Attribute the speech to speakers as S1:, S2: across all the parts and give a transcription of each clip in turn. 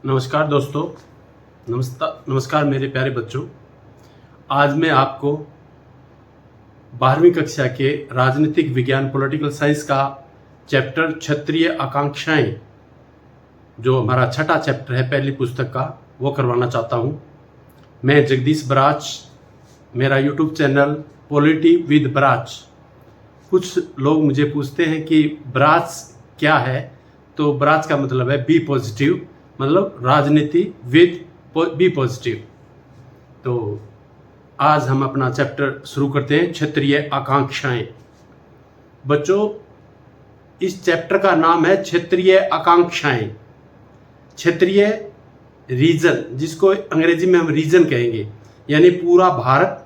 S1: नमस्कार दोस्तों। नमस्कार मेरे प्यारे बच्चों। आज मैं आपको 12वीं कक्षा के राजनीतिक विज्ञान पॉलिटिकल साइंस का चैप्टर क्षत्रिय आकांक्षाएं, जो हमारा छठा चैप्टर है पहली पुस्तक का, वो करवाना चाहता हूँ। मैं जगदीश बराच, मेरा यूट्यूब चैनल पॉलिटी विद बराच। कुछ लोग मुझे पूछते हैं कि बराच क्या है, तो बराच का मतलब है बी पॉजिटिव, मतलब राजनीति विद बी पॉजिटिव। तो आज हम अपना चैप्टर शुरू करते हैं, क्षत्रिय आकांक्षाएं। बच्चों, इस चैप्टर का नाम है क्षत्रिय आकांक्षाएं। क्षेत्रीय रीजन, जिसको अंग्रेजी में हम रीजन कहेंगे, यानी पूरा भारत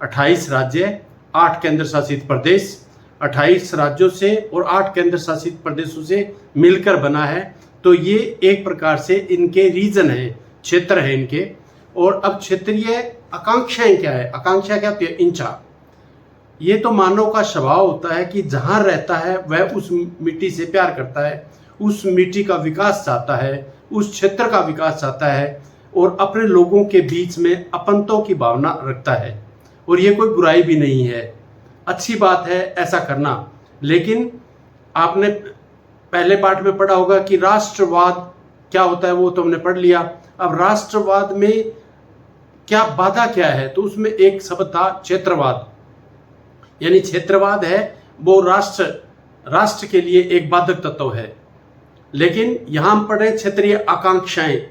S1: 28 राज्य, 8 केंद्र शासित प्रदेश, 28 राज्यों से और 8 केंद्र शासित प्रदेशों से मिलकर बना है। तो ये एक प्रकार से इनके रीजन है, क्षेत्र है इनके। और अब क्षेत्रीय आकांक्षाएं क्या है? आकांक्षा क्या होती है? इच्छा। ये तो मानव का स्वभाव होता है कि जहां रहता है वह उस मिट्टी से प्यार करता है, उस मिट्टी का विकास चाहता है, उस क्षेत्र का विकास चाहता है और अपने लोगों के बीच में अपनत्व की भावना रखता है। और ये कोई बुराई भी नहीं है, अच्छी बात है ऐसा करना। लेकिन आपने पहले पाठ में पढ़ा होगा कि राष्ट्रवाद क्या होता है, वो तो हमने पढ़ लिया। अब राष्ट्रवाद में क्या बाधा क्या है, तो उसमें एक शब्द था क्षेत्रवाद। यानी क्षेत्रवाद है वो राष्ट्र के लिए एक बाधक तत्व है। लेकिन यहां हम पढ़ रहे हैं क्षेत्रीय आकांक्षाएं,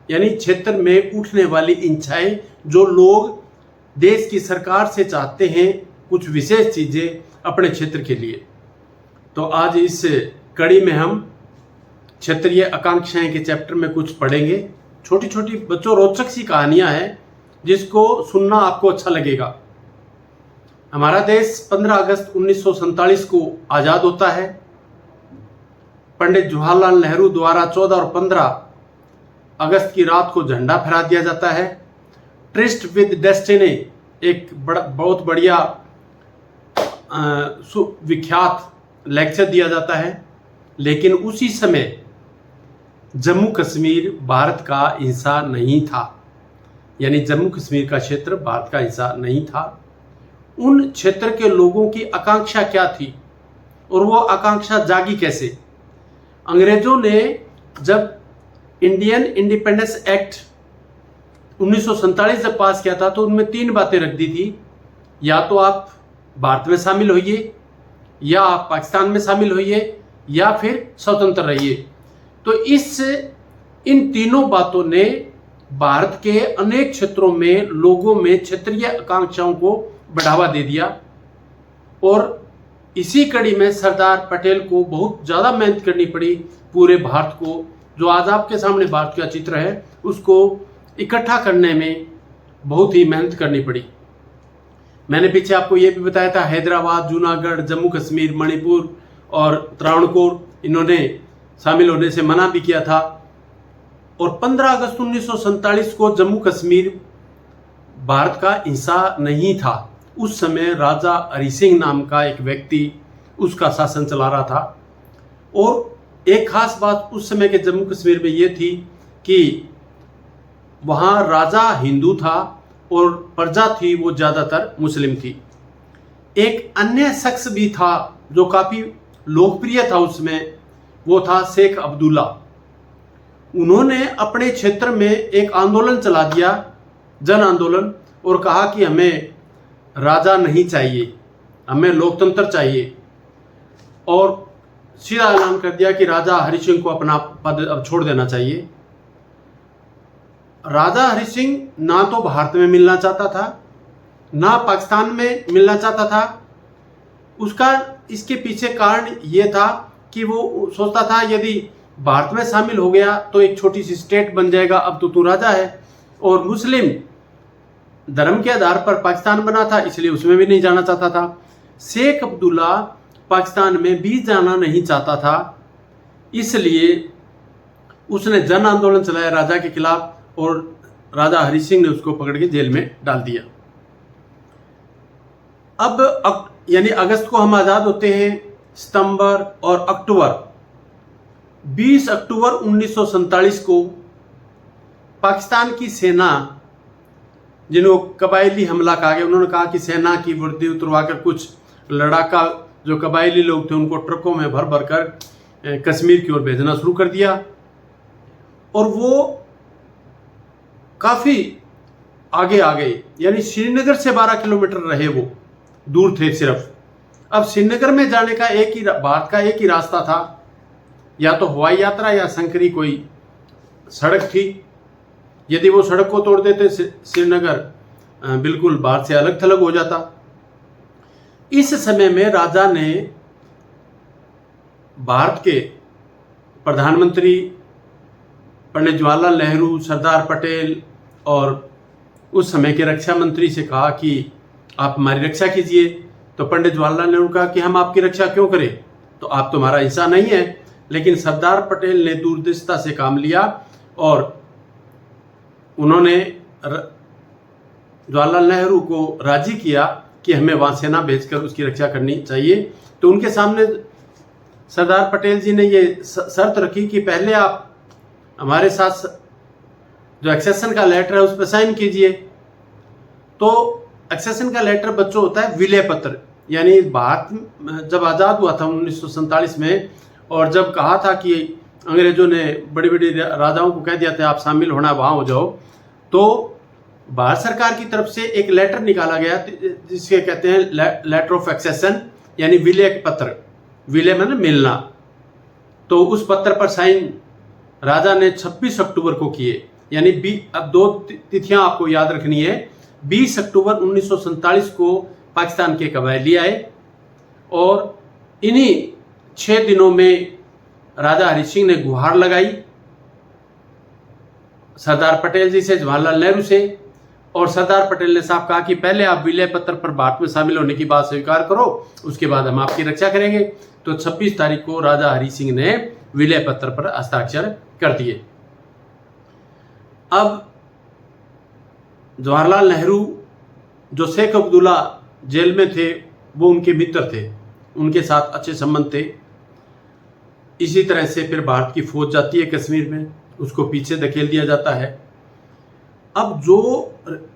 S1: यानी क्षेत्र में उठने वाली इच्छाएं, जो लोग देश की सरकार से चाहते हैं कुछ विशेष चीजें अपने क्षेत्र के लिए। तो आज इस कड़ी में हम क्षेत्रीय आकांक्षाएं के चैप्टर में कुछ पढ़ेंगे। छोटी छोटी बच्चों रोचक सी कहानियां हैं, जिसको सुनना आपको अच्छा लगेगा। हमारा देश 15 अगस्त 1947 को आजाद होता है। पंडित जवाहरलाल नेहरू द्वारा 14 और 15 अगस्त की रात को झंडा फहरा दिया जाता है। ट्रिस्ट विद डेस्टिनी एक बहुत बढ़िया विख्यात लेक्चर दिया जाता है। लेकिन उसी समय जम्मू कश्मीर भारत का हिस्सा नहीं था, यानी जम्मू कश्मीर का क्षेत्र भारत का हिस्सा नहीं था। उन क्षेत्र के लोगों की आकांक्षा क्या थी और वो आकांक्षा जागी कैसे? अंग्रेजों ने जब इंडियन इंडिपेंडेंस एक्ट 1947 जब पास किया था, तो उनमें 3 बातें रख दी थी। या तो आप भारत में शामिल होइए, या आप पाकिस्तान में शामिल होइए, या फिर स्वतंत्र रहिए। तो इन तीनों बातों ने भारत के अनेक क्षेत्रों में लोगों में क्षेत्रीय आकांक्षाओं को बढ़ावा दे दिया। और इसी कड़ी में सरदार पटेल को बहुत ज़्यादा मेहनत करनी पड़ी। पूरे भारत को, जो आज आपके सामने भारत का चित्र है, उसको इकट्ठा करने में बहुत ही मेहनत करनी पड़ी। मैंने पीछे आपको ये भी बताया था, हैदराबाद, जूनागढ़, जम्मू कश्मीर, मणिपुर और त्रावणकोर, इन्होंने शामिल होने से मना भी किया था। और 15 अगस्त 1947 को जम्मू कश्मीर भारत का हिस्सा नहीं था। उस समय राजा हरि सिंह नाम का एक व्यक्ति उसका शासन चला रहा था। और एक खास बात उस समय के जम्मू कश्मीर में ये थी कि वहाँ राजा हिंदू था और प्रजा थी वो ज़्यादातर मुस्लिम थी। एक अन्य शख्स भी था जो काफ़ी लोकप्रिय था उसमें, वो था शेख अब्दुल्ला। उन्होंने अपने क्षेत्र में एक आंदोलन चला दिया, जन आंदोलन, और कहा कि हमें राजा नहीं चाहिए, हमें लोकतंत्र चाहिए। और सीधा ऐलान कर दिया कि राजा हरि सिंह को अपना पद अब छोड़ देना चाहिए। राजा हरि सिंह ना तो भारत में मिलना चाहता था, ना पाकिस्तान में मिलना चाहता था। उसका इसके पीछे कारण ये था कि वो सोचता था यदि भारत में शामिल हो गया तो एक छोटी सी स्टेट बन जाएगा, अब तो तू राजा है। और मुस्लिम धर्म के आधार पर पाकिस्तान बना था, इसलिए उसमें भी नहीं जाना चाहता था। शेख अब्दुल्ला पाकिस्तान में भी जाना नहीं चाहता था, इसलिए उसने जन आंदोलन चलाया राजा के खिलाफ और राजा हरि सिंह ने उसको पकड़ के जेल में डाल दिया। अब यानी अगस्त को हम आज़ाद होते हैं, सितंबर और अक्टूबर 20 अक्टूबर 1947 को पाकिस्तान की सेना, जिनको कबायली हमला कहा गया, उन्होंने कहा कि सेना की वर्दी उतरवाकर कुछ लड़ाका जो कबायली लोग थे उनको ट्रकों में भर भर कर कश्मीर की ओर भेजना शुरू कर दिया। और वो काफ़ी आगे आ गए, यानी श्रीनगर से 12 किलोमीटर रहे, वो दूर थे सिर्फ। अब श्रीनगर में जाने का भारत का एक ही रास्ता था, या तो हवाई यात्रा या संकरी कोई सड़क थी। यदि वो सड़क को तोड़ देते श्रीनगर बिल्कुल भारत से अलग थलग हो जाता। इस समय में राजा ने भारत के प्रधानमंत्री पंडित जवाहरलाल नेहरू, सरदार पटेल और उस समय के रक्षा मंत्री से कहा कि आप हमारी रक्षा कीजिए। तो पंडित जवाहरलाल नेहरू कहा कि हम आपकी रक्षा क्यों करें, तो आप तो हमारा हिस्सा नहीं है। लेकिन सरदार पटेल ने दूरदर्शिता से काम लिया और उन्होंने जवाहरलाल नेहरू को राजी किया कि हमें वहाँ सेना भेजकर उसकी रक्षा करनी चाहिए। तो उनके सामने सरदार पटेल जी ने ये शर्त रखी कि पहले आप हमारे साथ जो एक्सेशन का लेटर है उस पर साइन कीजिए। तो एक्सेशन का लेटर बच्चों होता है विलय पत्र, यानी भारत जब आज़ाद हुआ था 1947 में, और जब कहा था कि अंग्रेजों ने बड़ी बड़ी राजाओं को कह दिया था आप शामिल होना वहाँ हो जाओ, तो भारत सरकार की तरफ से एक लेटर निकाला गया जिसके कहते हैं लेटर ऑफ एक्सेशन, यानी विलय पत्र। विलय मतलब मिलना। तो उस पत्र पर साइन राजा ने 26 अक्टूबर को किए, यानी अब 2 तिथियां आपको याद रखनी है। 20 अक्टूबर 1947 को पाकिस्तान के कबायली आए और इन्हीं 6 दिनों में राजा हरि सिंह ने गुहार लगाई सरदार पटेल जी से, जवाहरलाल नेहरू से, और सरदार पटेल ने साफ कहा कि पहले आप विलय पत्र पर भारत में शामिल होने की बात स्वीकार करो, उसके बाद हम आपकी रक्षा करेंगे। तो 26 तारीख को राजा हरि सिंह ने विलय पत्र पर हस्ताक्षर कर दिए। अब जवाहरलाल नेहरू जो शेख अब्दुल्ला जेल में थे वो उनके मित्र थे, उनके साथ अच्छे संबंध थे। इसी तरह से फिर भारत की फौज जाती है कश्मीर में, उसको पीछे धकेल दिया जाता है। अब जो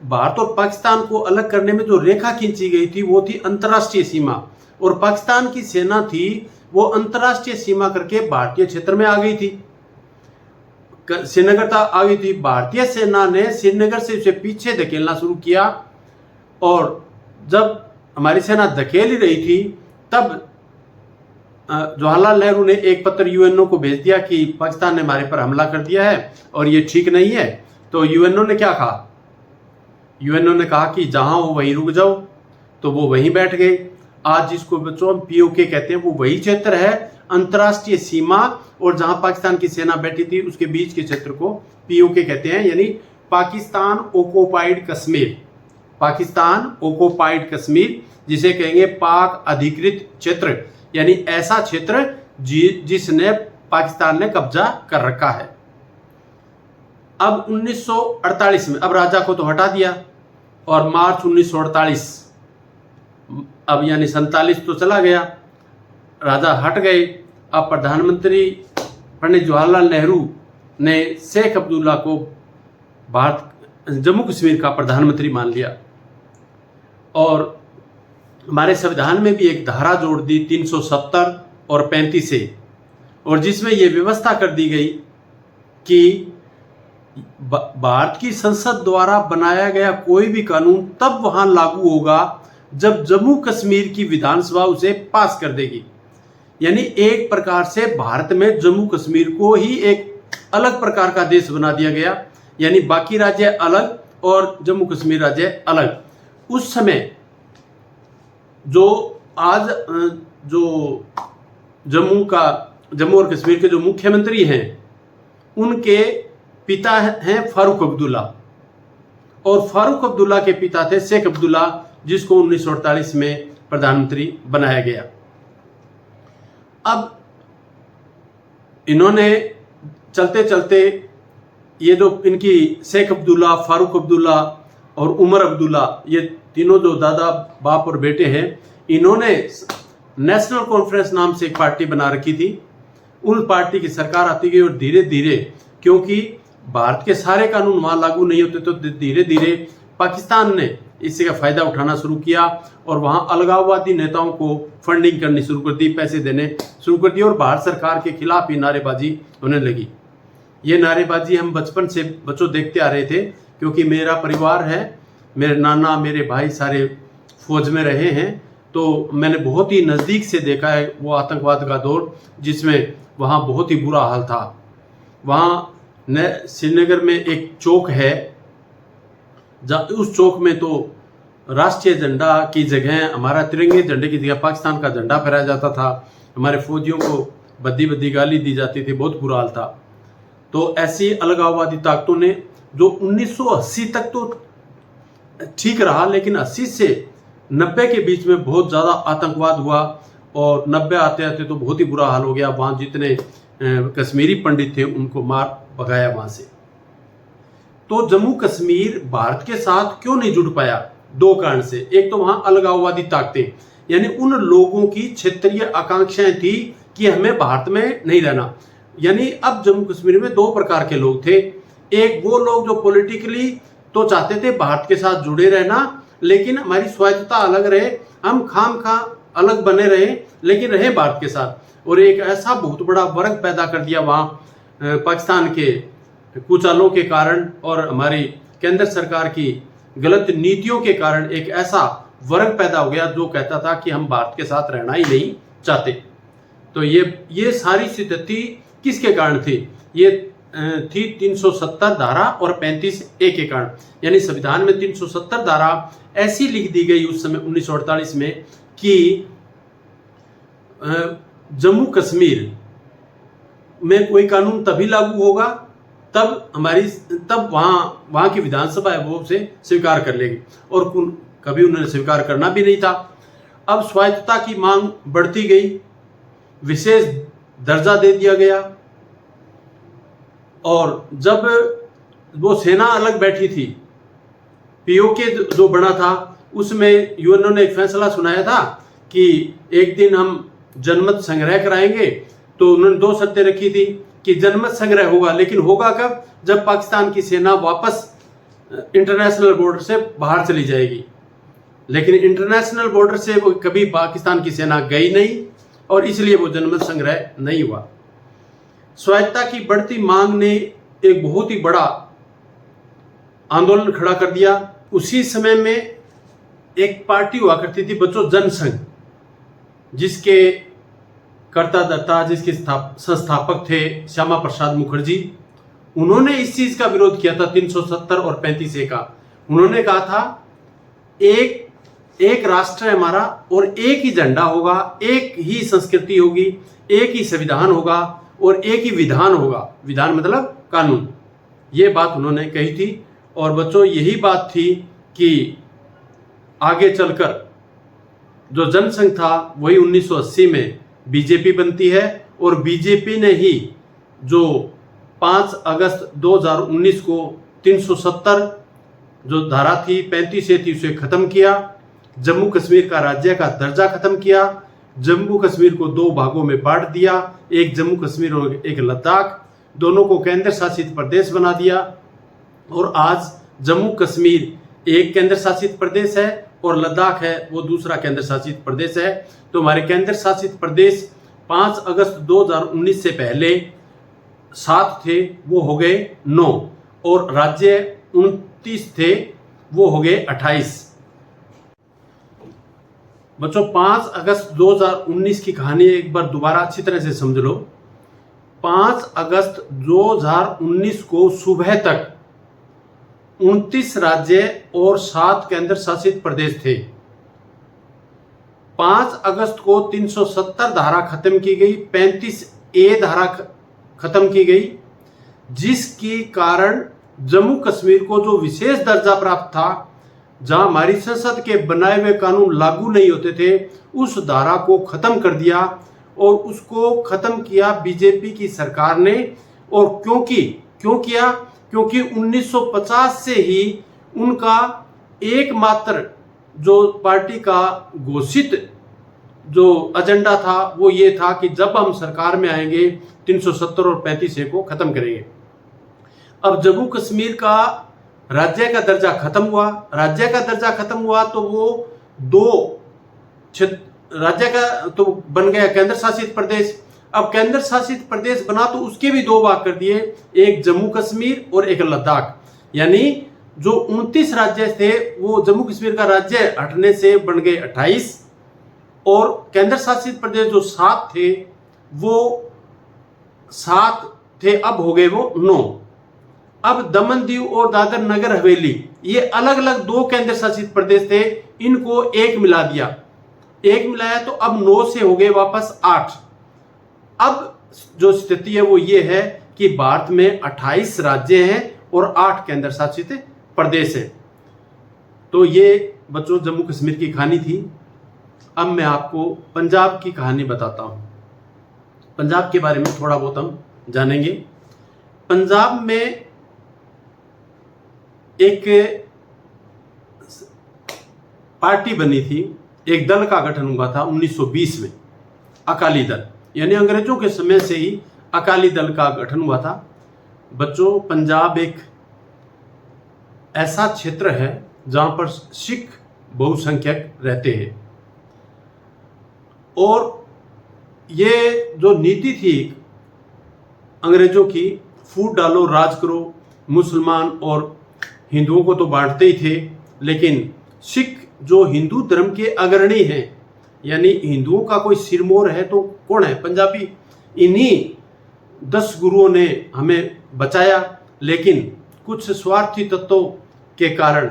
S1: भारत और पाकिस्तान को अलग करने में जो रेखा खींची गई थी वो थी अंतर्राष्ट्रीय सीमा, और पाकिस्तान की सेना थी वो अंतर्राष्ट्रीय सीमा करके भारतीय क्षेत्र में आ गई थी, श्रीनगर तक आ गई थी। भारतीय सेना ने श्रीनगर से उसे पीछे धकेलना शुरू किया, और जब हमारी सेना धकेल ही रही थी तब जवाहरलाल नेहरू ने एक पत्र यूएनओ को भेज दिया कि पाकिस्तान ने हमारे पर हमला कर दिया है और ये ठीक नहीं है। तो यूएनओ ने क्या कहा? यूएनओ ने कहा कि जहां हो वहीं रुक जाओ, तो वो वहीं बैठ गए। आज जिसको बच्चों हम पीओके कहते हैं वो वही क्षेत्र है, अंतर्राष्ट्रीय सीमा, और जहां पाकिस्तान की सेना बैठी थी उसके बीच के क्षेत्र को पीओके कहते हैं, यानी पाकिस्तान ओकोपाइड कश्मीर। पाकिस्तान ओकोपाइड कश्मीर, जिसे कहेंगे पाक अधिकृत क्षेत्र, यानी ऐसा क्षेत्र जिसने पाकिस्तान ने कब्जा कर रखा है। अब 1948 में अब राजा को तो हटा दिया, और मार्च 1948, अब यानी 47 तो चला गया, राजा हट गए। अब प्रधानमंत्री पंडित जवाहरलाल नेहरू ने शेख अब्दुल्ला को भारत जम्मू कश्मीर का प्रधानमंत्री मान लिया, और हमारे संविधान में भी एक धारा जोड़ दी 370 और 35 से, और जिसमें यह व्यवस्था कर दी गई कि भारत की संसद द्वारा बनाया गया कोई भी कानून तब वहां लागू होगा जब जम्मू कश्मीर की विधानसभा उसे पास कर देगी। यानी एक प्रकार से भारत में जम्मू कश्मीर को ही एक अलग प्रकार का देश बना दिया गया, यानी बाकी राज्य अलग और जम्मू कश्मीर राज्य अलग। उस समय जो आज जो जम्मू और कश्मीर के जो मुख्यमंत्री हैं उनके पिता हैं फारूक अब्दुल्ला, और फारूक अब्दुल्ला के पिता थे शेख अब्दुल्ला, जिसको 1948 में प्रधानमंत्री बनाया गया। अब इन्होंने चलते चलते ये जो इनकी शेख अब्दुल्ला, फारूक अब्दुल्ला और उमर अब्दुल्ला, ये तीनों जो दादा बाप और बेटे हैं, इन्होंने नेशनल कॉन्फ्रेंस नाम से एक पार्टी बना रखी थी। उन पार्टी की सरकार आती गई, और धीरे धीरे क्योंकि भारत के सारे कानून वहाँ लागू नहीं होते, तो धीरे धीरे पाकिस्तान ने इससे फायदा उठाना शुरू किया और वहाँ अलगाववादी नेताओं को फंडिंग करनी शुरू कर दी, पैसे देने शुरू कर दिए और भारत सरकार के खिलाफ ही नारेबाजी होने लगी। ये नारेबाजी हम बचपन से बच्चों देखते आ रहे थे, क्योंकि मेरा परिवार है, मेरे नाना मेरे भाई सारे फौज में रहे हैं, तो मैंने बहुत ही नज़दीक से देखा है वो आतंकवाद का दौर, जिसमें वहाँ बहुत ही बुरा हाल था। वहाँ श्रीनगर में एक चौक है, उस चौक में तो राष्ट्रीय झंडा की जगह, हमारा तिरंगे झंडे की जगह पाकिस्तान का झंडा फहराया जाता था। हमारे फौजियों को बद्दी बद्दी गाली दी जाती थी, बहुत बुरा हाल था। तो ऐसी अलगाववादी ताकतों ने, जो 1980 तक तो ठीक रहा, लेकिन 80 से 90 के बीच में बहुत ज़्यादा आतंकवाद हुआ और 90 आते आते तो बहुत ही बुरा हाल हो गया। वहाँ जितने कश्मीरी पंडित थे उनको मार भगाया वहाँ से। तो जम्मू कश्मीर भारत के साथ क्यों नहीं जुड़ पाया? दो कारण से। एक तो वहाँ अलगाववादी ताकतें, यानी उन लोगों की क्षेत्रीय आकांक्षाएं थी कि हमें भारत में नहीं रहना। यानी अब जम्मू कश्मीर में दो प्रकार के लोग थे। एक वो लोग जो पॉलिटिकली तो चाहते थे भारत के साथ जुड़े रहना, लेकिन हमारी स्वायत्तता अलग रहे, हम खाम अलग बने रहे, लेकिन रहे भारत के साथ। और एक ऐसा बहुत बड़ा वर्ग पैदा कर दिया वहाँ पाकिस्तान के कुचालों के कारण और हमारी केंद्र सरकार की गलत नीतियों के कारण एक ऐसा वर्ग पैदा हो गया जो कहता था कि हम भारत के साथ रहना ही नहीं चाहते। तो ये सारी स्थिति किसके कारण थी? ये थी 370 धारा और 35A के कारण। यानी संविधान में 370 धारा ऐसी लिख दी गई उस समय 1948 में कि जम्मू कश्मीर में कोई कानून तभी लागू होगा तब वहाँ की विधानसभा है वो उसे स्वीकार कर लेगी, और कभी उन्होंने स्वीकार करना भी नहीं था। अब स्वायत्तता की मांग बढ़ती गई, विशेष दर्जा दे दिया गया, और जब वो सेना अलग बैठी थी, पीओके जो बना था, उसमें यूएनओ ने एक फैसला सुनाया था कि एक दिन हम जनमत संग्रह कराएंगे। तो उन्होंने दो शर्तें रखी थी कि जनमत संग्रह होगा, लेकिन होगा कब? जब पाकिस्तान की सेना वापस इंटरनेशनल बॉर्डर से बाहर चली जाएगी। लेकिन इंटरनेशनल बॉर्डर से वो कभी पाकिस्तान की सेना गई नहीं, और इसलिए वो जनमत संग्रह नहीं हुआ। स्वायत्तता की बढ़ती मांग ने एक बहुत ही बड़ा आंदोलन खड़ा कर दिया। उसी समय में एक पार्टी हुआ करती थी बच्चों, जनसंघ, जिसके कर्ता धर्ता, जिसके संस्थापक थे श्यामा प्रसाद मुखर्जी। उन्होंने इस चीज का विरोध किया था 370 और 35A का। उन्होंने कहा था एक राष्ट्र है हमारा और एक ही झंडा होगा, एक ही संस्कृति होगी, एक ही संविधान होगा और एक ही विधान होगा। विधान मतलब कानून। ये बात उन्होंने कही थी। और बच्चों यही बात थी कि आगे चलकर जो जनसंघ था वही 1980 में बीजेपी बनती है, और बीजेपी ने ही जो 5 अगस्त 2019 को 370 जो धारा थी 35A थी उसे खत्म किया, जम्मू कश्मीर का राज्य का दर्जा खत्म किया, जम्मू कश्मीर को दो भागों में बांट दिया, एक जम्मू कश्मीर और एक लद्दाख, दोनों को केंद्र शासित प्रदेश बना दिया। और आज जम्मू कश्मीर एक केंद्र शासित प्रदेश है और लद्दाख है वो दूसरा केंद्र शासित प्रदेश है। तो हमारे केंद्र शासित प्रदेश 5 अगस्त 2019 से पहले 7 थे, वो हो गए 9, और राज्य 29 थे, वो हो गए 28। बच्चों 5 अगस्त 2019 की कहानी एक बार दोबारा अच्छी तरह से समझ लो। 5 अगस्त 2019 को सुबह तक 29 राज्य और 7 केंद्र शासित प्रदेश थे। 5 अगस्त को 370 धारा खत्म की गई, 35A धारा खत्म की गई, जिसके कारण जम्मू कश्मीर को जो विशेष दर्जा प्राप्त था, जहां हमारी संसद के बनाए हुए कानून लागू नहीं होते थे, उस धारा को खत्म कर दिया। और उसको खत्म किया बीजेपी की सरकार ने। और क्यों किया? क्योंकि 1950 से ही उनका एकमात्र जो पार्टी का घोषित जो एजेंडा था वो ये था कि जब हम सरकार में आएंगे 370 और 35A को खत्म करेंगे। अब जम्मू कश्मीर का राज्य का दर्जा खत्म हुआ। राज्य का दर्जा खत्म हुआ तो वो दो राज्य का तो बन गया केंद्र शासित प्रदेश। अब केंद्र शासित प्रदेश बना तो उसके भी दो भाग कर दिए, एक जम्मू कश्मीर और एक लद्दाख। यानी जो 29 राज्य थे वो जम्मू कश्मीर का राज्य हटने से बन गए 28, और केंद्र शासित प्रदेश जो 7 थे वो 7 थे, अब हो गए वो 9। अब दमन दीव और दादर नगर हवेली ये अलग अलग दो केंद्र शासित प्रदेश थे, इनको एक मिला दिया, एक मिलाया तो अब 9 से हो गए वापस 8। अब जो स्थिति है वो ये है कि भारत में 28 राज्य हैं और 8 केंद्र शासित प्रदेश है। तो ये बच्चों जम्मू कश्मीर की कहानी थी। अब मैं आपको पंजाब की कहानी बताता हूं। पंजाब के बारे में थोड़ा बहुत हम जानेंगे। पंजाब में एक पार्टी बनी थी, एक दल का गठन हुआ था 1920 में, अकाली दल। यानी अंग्रेजों के समय से ही अकाली दल का गठन हुआ था। बच्चों पंजाब एक ऐसा क्षेत्र है जहां पर सिख बहुसंख्यक रहते हैं, और ये जो नीति थी अंग्रेजों की, फूट डालो राज करो, मुसलमान और हिंदुओं को तो बांटते ही थे, लेकिन सिख जो हिंदू धर्म के अग्रणी हैं, यानी हिंदुओं का कोई सिरमौर है तो कौन है? पंजाबी। इन्हीं 10 गुरुओं ने हमें बचाया, लेकिन कुछ स्वार्थी तत्वों के कारण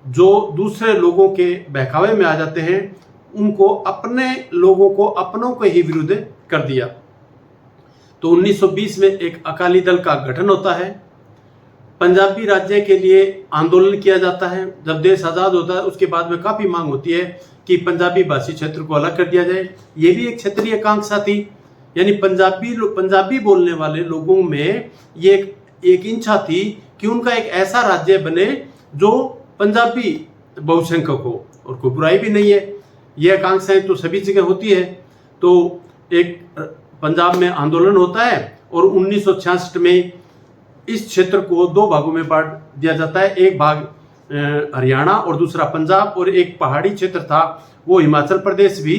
S1: जो दूसरे लोगों के बहकावे में आ जाते हैं, उनको अपने लोगों को अपनों के ही विरुद्ध कर दिया। तो 1920 में एक अकाली दल का गठन होता है। पंजाबी राज्य के लिए आंदोलन किया जाता है। जब देश आज़ाद होता है उसके बाद में काफ़ी मांग होती है कि पंजाबी भाषी क्षेत्र को अलग कर दिया जाए। ये भी एक क्षेत्रीय आकांक्षा थी, यानी पंजाबी बोलने वाले लोगों में ये एक इच्छा थी कि उनका एक ऐसा राज्य बने जो पंजाबी बहुसंख्यक हो, और कोई बुराई भी नहीं है, ये आकांक्षाएं तो सभी जगह होती है। तो एक पंजाब में आंदोलन होता है और 1966 में इस क्षेत्र को 2 भागों में बांट दिया जाता है, एक भाग हरियाणा और दूसरा पंजाब, और एक पहाड़ी क्षेत्र था वो हिमाचल प्रदेश भी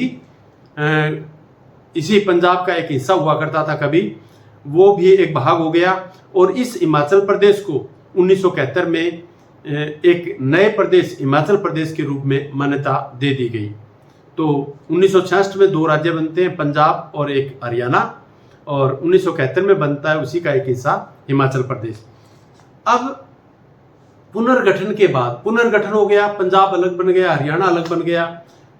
S1: इसी पंजाब का एक हिस्सा हुआ करता था कभी, वो भी एक भाग हो गया। और इस हिमाचल प्रदेश को 1971 में एक नए प्रदेश हिमाचल प्रदेश के रूप में मान्यता दे दी गई। तो 1966 में 2 राज्य बनते हैं, पंजाब और एक हरियाणा, और 1971 में बनता है उसी का एक हिस्सा हिमाचल प्रदेश। अब पुनर्गठन के बाद पुनर्गठन हो गया, पंजाब अलग बन गया, हरियाणा अलग बन गया,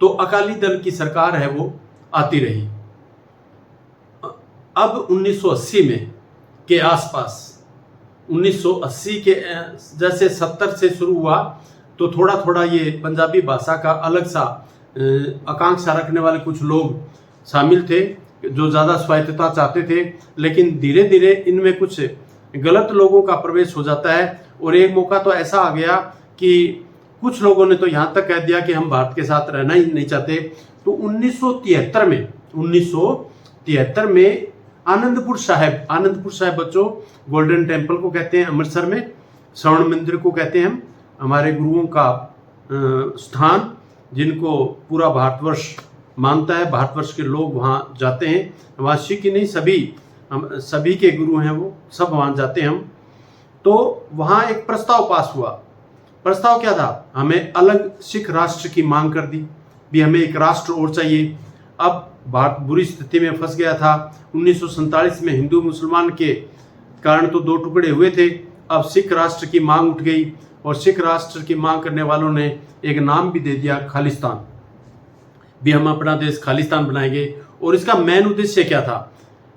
S1: तो अकाली दल की सरकार है वो आती रही। अब 1980 में के आसपास, 1980 के जैसे 70 से शुरू हुआ, तो थोड़ा थोड़ा ये पंजाबी भाषा का अलग सा आकांक्षा रखने वाले कुछ लोग शामिल थे जो ज़्यादा स्वायत्तता चाहते थे, लेकिन धीरे धीरे इनमें कुछ गलत लोगों का प्रवेश हो जाता है। और एक मौका तो ऐसा आ गया कि कुछ लोगों ने तो यहाँ तक कह दिया कि हम भारत के साथ रहना ही नहीं चाहते। तो 1973 में आनंदपुर साहिब बच्चों गोल्डन टेम्पल को कहते हैं अमृतसर में, स्वर्ण मंदिर को कहते हैं हम, हमारे गुरुओं का स्थान जिनको पूरा भारतवर्ष मानता है, भारतवर्ष के लोग वहाँ जाते हैं, वहाँ सिख ही नहीं सभी के गुरु हैं वो, सब वहाँ जाते हैं हम। तो वहाँ एक प्रस्ताव पास हुआ। प्रस्ताव क्या था? हमें अलग सिख राष्ट्र की मांग कर दी, भी हमें एक राष्ट्र और चाहिए। अब भारत बुरी स्थिति में फंस गया था। 1947 में हिंदू मुसलमान के कारण तो 2 टुकड़े हुए थे। अब सिख राष्ट्र की मांग उठ गई, और सिख राष्ट्र की मांग करने वालों ने एक नाम भी दे दिया, खालिस्तान। भी हम अपना देश खालिस्तान बनाएंगे। और इसका मेन उद्देश्य क्या था?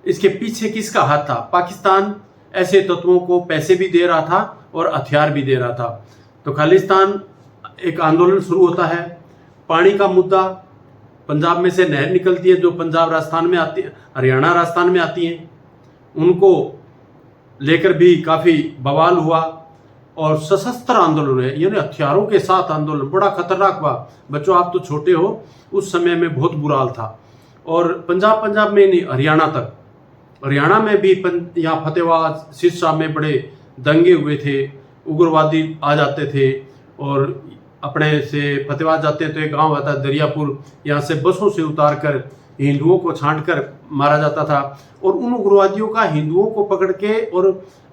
S1: इसके पीछे किसका हाथ था? पाकिस्तान ऐसे तत्वों को पैसे भी दे रहा था और हथियार भी दे रहा था। तो खालिस्तान एक आंदोलन शुरू होता है। पानी का मुद्दा, पंजाब में से नहर निकलती है जो पंजाब राजस्थान में आती है, हरियाणा राजस्थान में आती है, उनको लेकर भी काफ़ी बवाल हुआ। और सशस्त्र आंदोलन है, यानी हथियारों के साथ आंदोलन, बड़ा खतरनाक हुआ। बच्चों आप तो छोटे हो, उस समय में बहुत बुरा हाल था। और पंजाब में नहीं, हरियाणा तक हरियाणा में भी यहाँ फतेहाबाद सिरसा में बड़े दंगे हुए थे, उग्रवादी आ जाते थे और अपने से फतेहाबाद जाते हैं तो एक गांव आता है दरियापुर, यहाँ से बसों से उतार कर हिंदुओं को छांट कर मारा जाता था। और उन उग्रवादियों का हिंदुओं को पकड़ के और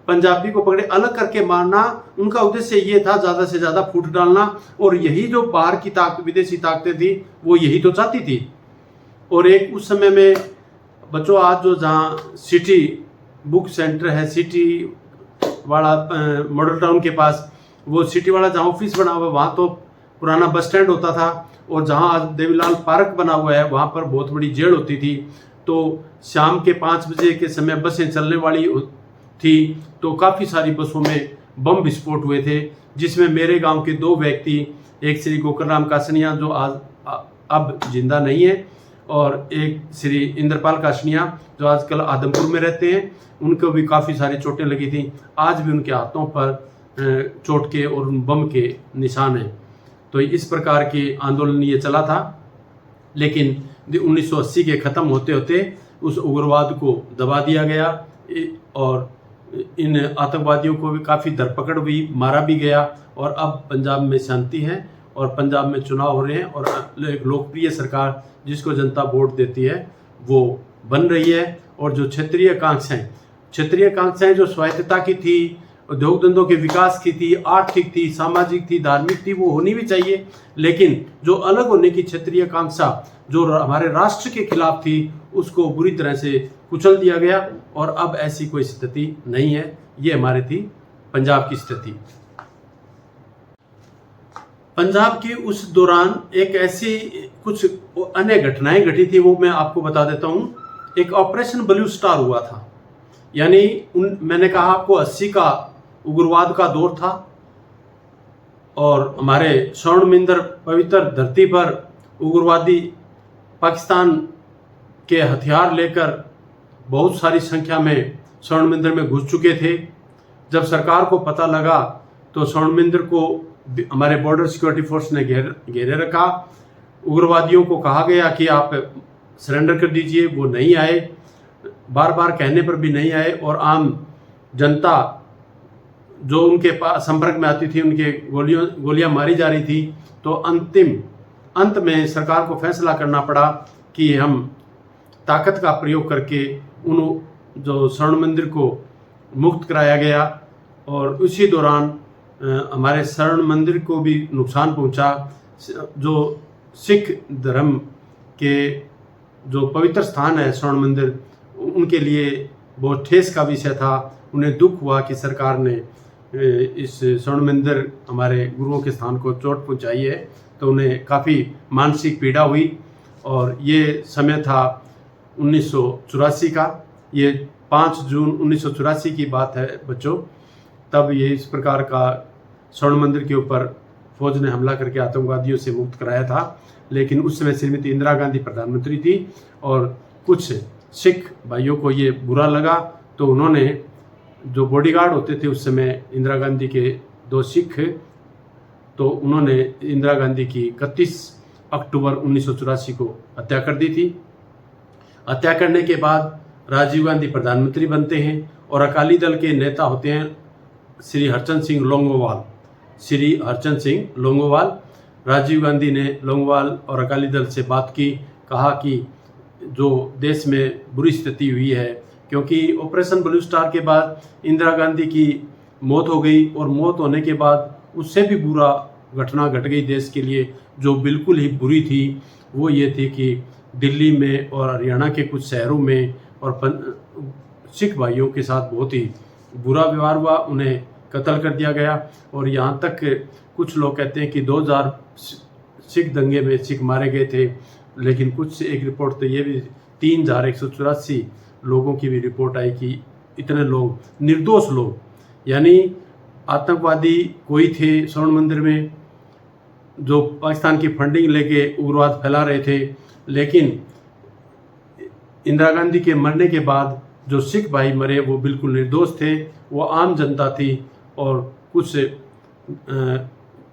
S1: पंजाबी को पकड़े अलग करके मारना, उनका उद्देश्य ये था ज़्यादा से ज़्यादा फूट डालना। और यही जो बाहर की विदेशी ताकतें थी वो यही तो चाहती थी। और एक उस समय में बच्चों, आज जो जहाँ सिटी बुक सेंटर है, सिटी वाला मॉडल टाउन के पास, वो सिटी वाला जहाँ ऑफिस बना हुआ है वहाँ तो पुराना बस स्टैंड होता था। और जहाँ आज देवीलाल पार्क बना हुआ है वहाँ पर बहुत बड़ी जेल होती थी। तो शाम के 5 बजे के समय बसें चलने वाली थी तो काफ़ी सारी बसों में बम विस्फोट हुए थे, जिसमें मेरे गांव के 2 व्यक्ति, एक श्री गोकल कासनिया जो आज अब जिंदा नहीं है, और एक श्री इंद्रपाल कासनिया जो आजकल आदमपुर में रहते हैं, उनको भी काफ़ी सारी चोटें लगी थी। आज भी उनके हाथों पर चोट के और उन बम के निशान हैं। तो इस प्रकार के आंदोलन ये चला था। लेकिन 1980 के ख़त्म होते होते उस उग्रवाद को दबा दिया गया और इन आतंकवादियों को भी काफ़ी धरपकड़ हुई, मारा भी गया। और अब पंजाब में शांति है और पंजाब में चुनाव हो रहे हैं और एक लोकप्रिय सरकार जिसको जनता वोट देती है वो बन रही है। और जो क्षेत्रीय आकांक्षाएं जो स्वायत्तता की थी, उद्योग धंधों के विकास की थी, आर्थिक थी, सामाजिक थी, धार्मिक थी, वो होनी भी चाहिए। लेकिन जो अलग होने की क्षेत्रीय आकांक्षा जो हमारे राष्ट्र के खिलाफ थी, उसको बुरी तरह से कुचल दिया गया और अब ऐसी कोई स्थिति नहीं है। ये हमारी थी पंजाब की स्थिति। पंजाब की उस दौरान एक ऐसी कुछ अन्य घटनाएं घटी थी, वो मैं आपको बता देता हूँ। एक ऑपरेशन ब्लू स्टार हुआ था, यानी मैंने कहा आपको 80 का उग्रवाद का दौर था और हमारे स्वर्ण मंदिर पवित्र धरती पर उग्रवादी पाकिस्तान के हथियार लेकर बहुत सारी संख्या में स्वर्ण मंदिर में घुस चुके थे। जब सरकार को पता लगा तो स्वर्ण मंदिर को हमारे बॉर्डर सिक्योरिटी फोर्स ने घेरे रखा। उग्रवादियों को कहा गया कि आप सरेंडर कर दीजिए, वो नहीं आए, बार बार कहने पर भी नहीं आए। और आम जनता जो उनके पास संपर्क में आती थी उनके गोलियां मारी जा रही थी। तो अंत में सरकार को फैसला करना पड़ा कि हम ताकत का प्रयोग करके उन जो स्वर्ण मंदिर को मुक्त कराया गया। और उसी दौरान हमारे स्वर्ण मंदिर को भी नुकसान पहुंचा। जो सिख धर्म के जो पवित्र स्थान है स्वर्ण मंदिर, उनके लिए बहुत ठेस का विषय था। उन्हें दुख हुआ कि सरकार ने इस स्वर्ण मंदिर हमारे गुरुओं के स्थान को चोट पहुंचाई है, तो उन्हें काफ़ी मानसिक पीड़ा हुई। और ये समय था 1984 का, ये 5 जून 1984 की बात है बच्चों। तब ये इस प्रकार का स्वर्ण मंदिर के ऊपर फौज ने हमला करके आतंकवादियों से मुक्त कराया था। लेकिन उस समय श्रीमती इंदिरा गांधी प्रधानमंत्री थी और कुछ सिख भाइयों को ये बुरा लगा, तो उन्होंने जो बॉडीगार्ड होते थे उस समय इंदिरा गांधी के 2 सिख, तो उन्होंने इंदिरा गांधी की 31 अक्टूबर 1984 को हत्या कर दी थी। हत्या करने के बाद राजीव गांधी प्रधानमंत्री बनते हैं और अकाली दल के नेता होते हैं श्री हरचंद सिंह लोंगोवाल। राजीव गांधी ने लोंगोवाल और अकाली दल से बात की, कहा कि जो देश में बुरी स्थिति हुई है, क्योंकि ऑपरेशन ब्लू स्टार के बाद इंदिरा गांधी की मौत हो गई और मौत होने के बाद उससे भी बुरा घटना घट गई देश के लिए, जो बिल्कुल ही बुरी थी। वो ये थी कि दिल्ली में और हरियाणा के कुछ शहरों में और सिख भाइयों के साथ बहुत ही बुरा व्यवहार हुआ, उन्हें कत्ल कर दिया गया। और यहाँ तक कुछ लोग कहते हैं कि 2000 सिख दंगे में सिख मारे गए थे, लेकिन कुछ एक रिपोर्ट तो ये भी 3184 लोगों की भी रिपोर्ट आई कि इतने लोग, निर्दोष लोग, यानी आतंकवादी कोई थे स्वर्ण मंदिर में जो पाकिस्तान की फंडिंग लेके उग्रवाद फैला रहे थे। लेकिन इंदिरा गांधी के मरने के बाद जो सिख भाई मरे वो बिल्कुल निर्दोष थे, वो आम जनता थी और कुछ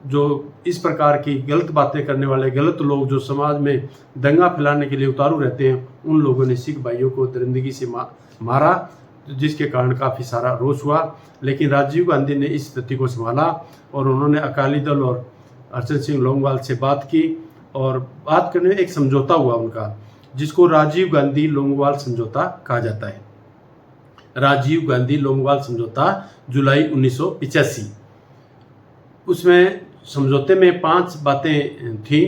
S1: जो इस प्रकार की गलत बातें करने वाले गलत लोग जो समाज में दंगा फैलाने के लिए उतारू रहते हैं, उन लोगों ने सिख भाइयों को दरिंदगी से मारा, जिसके कारण काफ़ी सारा रोष हुआ। लेकिन राजीव गांधी ने इस स्थिति को संभाला और उन्होंने अकाली दल और अर्चन सिंह लोंगवाल से बात की और बात करने में एक समझौता हुआ उनका, जिसको राजीव गांधी लोंगवाल समझौता कहा जाता है। राजीव गांधी लोंगवाल समझौता जुलाई 1985। उसमें समझौते में 5 बातें थी।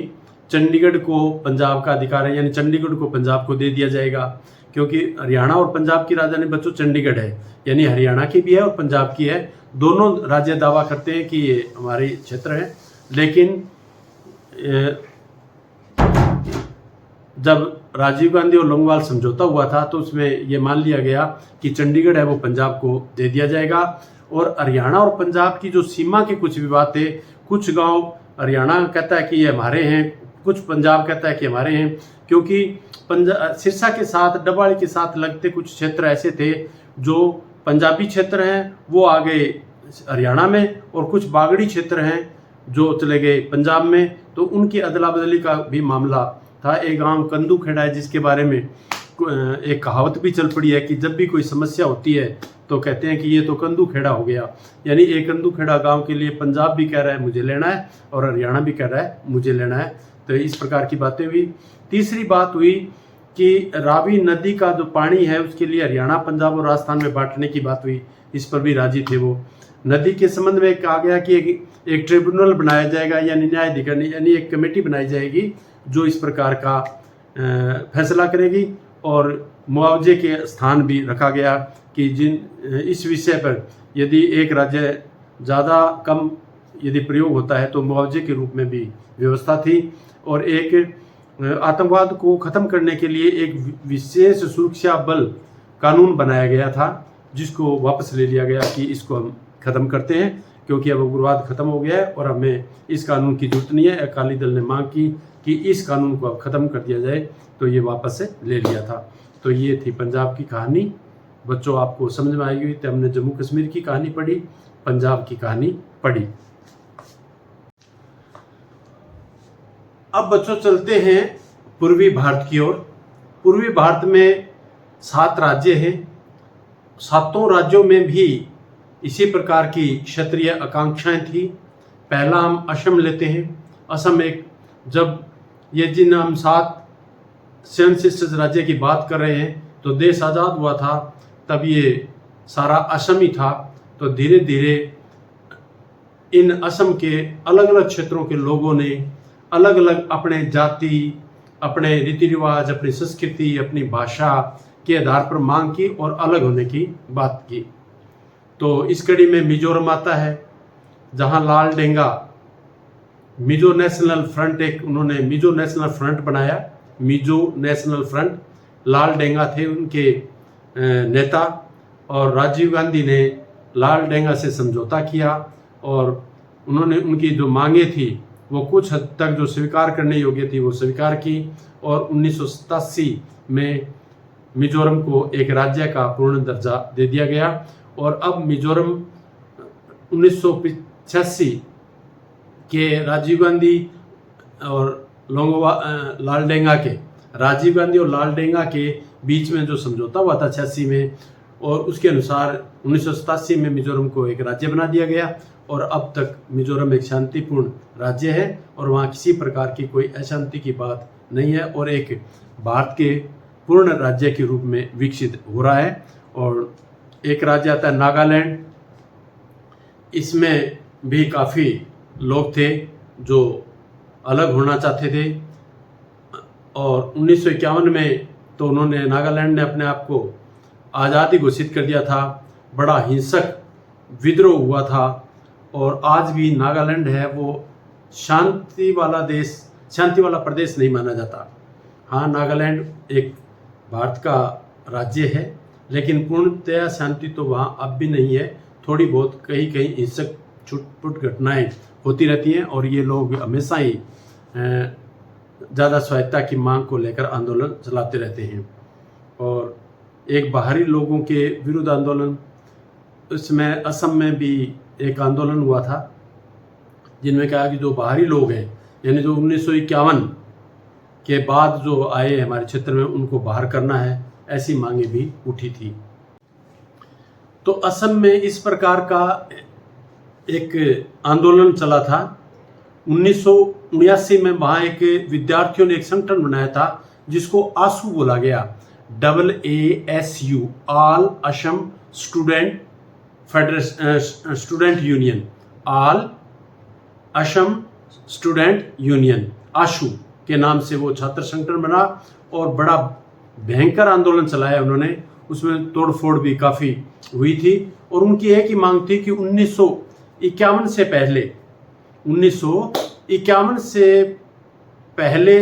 S1: चंडीगढ़ को पंजाब का अधिकार है, यानी चंडीगढ़ को पंजाब को दे दिया जाएगा, क्योंकि हरियाणा और पंजाब की राजधानी बच्चों चंडीगढ़ है, यानी हरियाणा की भी है और पंजाब की है। दोनों राज्य दावा करते हैं कि ये हमारे क्षेत्र है। लेकिन जब राजीव गांधी और लोंगवाल समझौता हुआ था तो उसमें ये मान लिया गया कि चंडीगढ़ है वो पंजाब को दे दिया जाएगा। और हरियाणा और पंजाब की जो सीमा के कुछ विवाद थे, कुछ गांव हरियाणा कहता है कि ये हमारे हैं, कुछ पंजाब कहता है कि हमारे हैं, क्योंकि सिरसा के साथ डबाड़ी के साथ लगते कुछ क्षेत्र ऐसे थे जो पंजाबी क्षेत्र हैं वो आ गए हरियाणा में, और कुछ बागड़ी क्षेत्र हैं जो चले गए पंजाब में। तो उनकी अदला बदली का भी मामला था। एक गांव कंदू खेड़ा है जिसके बारे में एक कहावत भी चल पड़ी है कि जब भी कोई समस्या होती है तो कहते हैं कि ये तो कंदू खेड़ा हो गया, यानी एक कंदू खेड़ा गांव के लिए पंजाब भी कह रहा है मुझे लेना है और हरियाणा भी कह रहा है मुझे लेना है। तो इस प्रकार की बातें हुई। तीसरी बात हुई कि रावी नदी का जो पानी है उसके लिए हरियाणा, पंजाब और राजस्थान में बांटने की बात हुई। इस पर भी राजी थे वो। नदी के संबंध में कहा गया कि एक ट्रिब्यूनल बनाया जाएगा, यानी न्यायाधिकरण, यानी एक कमेटी बनाई जाएगी जो इस प्रकार का फैसला करेगी। और मुआवजे के स्थान भी रखा गया कि इस विषय पर यदि एक राज्य ज़्यादा कम यदि प्रयोग होता है तो मुआवजे के रूप में भी व्यवस्था थी। और एक आतंकवाद को ख़त्म करने के लिए एक विशेष सुरक्षा बल कानून बनाया गया था, जिसको वापस ले लिया गया कि इसको हम ख़त्म करते हैं क्योंकि अब उग्रवाद ख़त्म हो गया है और हमें इस कानून की जरूरत नहीं है। अकाली दल ने मांग की कि इस कानून को अब ख़त्म कर दिया जाए, तो ये वापस से ले लिया था। तो ये थी पंजाब की कहानी। बच्चों आपको समझ में आई हुई तो हमने जम्मू कश्मीर की कहानी पढ़ी, पंजाब की कहानी पढ़ी। अब बच्चों चलते हैं पूर्वी भारत की ओर। पूर्वी भारत में 7 राज्य हैं। 7 राज्यों में भी इसी प्रकार की क्षेत्रीय आकांक्षाएं थी। पहला हम असम लेते हैं। असम एक, जब ये जिन हम 7 स्वयंशासित राज्य की बात कर रहे हैं तो देश आज़ाद हुआ था तब ये सारा असम ही था। तो धीरे धीरे इन असम के अलग अलग क्षेत्रों के लोगों ने अलग अलग अपने जाति, अपने रीति रिवाज, अपनी संस्कृति, अपनी भाषा के आधार पर मांग की और अलग होने की बात की। तो इस कड़ी में मिजोरम आता है, जहां लाल डेंगा मिजो नेशनल फ्रंट, एक उन्होंने मिजो नेशनल फ्रंट बनाया। मिजो नेशनल फ्रंट, लाल डेंगा थे उनके नेता, और राजीव गांधी ने लाल डेंगा से समझौता किया और उन्होंने उनकी जो मांगे थी वो कुछ हद तक जो स्वीकार करने योग्य थी वो स्वीकार की। और 1987 में मिजोरम को एक राज्य का पूर्ण दर्जा दे दिया गया। और अब मिजोरम 1985 के राजीव गांधी और लाल डेंगा के, राजीव गांधी और लाल डेंगा के बीच में जो समझौता हुआ था 86 में, और उसके अनुसार 1987 में मिजोरम को एक राज्य बना दिया गया। और अब तक मिजोरम एक शांतिपूर्ण राज्य है और वहाँ किसी प्रकार की कोई अशांति की बात नहीं है और एक भारत के पूर्ण राज्य के रूप में विकसित हो रहा है। और एक राज्य आता है नागालैंड। इसमें भी काफ़ी लोग थे जो अलग होना चाहते थे और 1951 में तो उन्होंने, नागालैंड ने अपने आप को आज़ादी घोषित कर दिया था। बड़ा हिंसक विद्रोह हुआ था और आज भी नागालैंड है वो शांति वाला देश, शांति वाला प्रदेश नहीं माना जाता। हाँ, नागालैंड एक भारत का राज्य है लेकिन पूर्णतया शांति तो वहाँ अब भी नहीं है। थोड़ी बहुत कहीं कहीं हिंसक छुटपुट घटनाएं होती रहती हैं और ये लोग हमेशा ही ज़्यादा स्वायत्ता की मांग को लेकर आंदोलन चलाते रहते हैं। और एक बाहरी लोगों के विरुद्ध आंदोलन, इसमें असम में भी एक आंदोलन हुआ था जिनमें कहा कि जो बाहरी लोग हैं, यानी जो 1951 के बाद जो आए हमारे क्षेत्र में, उनको बाहर करना है, ऐसी मांगे भी उठी थी। तो असम में इस प्रकार का एक आंदोलन चला था। 1979 में वहाँ एक विद्यार्थियों ने एक संगठन बनाया था जिसको आसू बोला गया, AASU, all Assam student union, all Assam student union, AASU के नाम से वो छात्र संगठन बना और बड़ा भयंकर आंदोलन चलाया उन्होंने। उसमें तोड़फोड़ भी काफ़ी हुई थी और उनकी एक ही मांग थी कि 1951 से पहले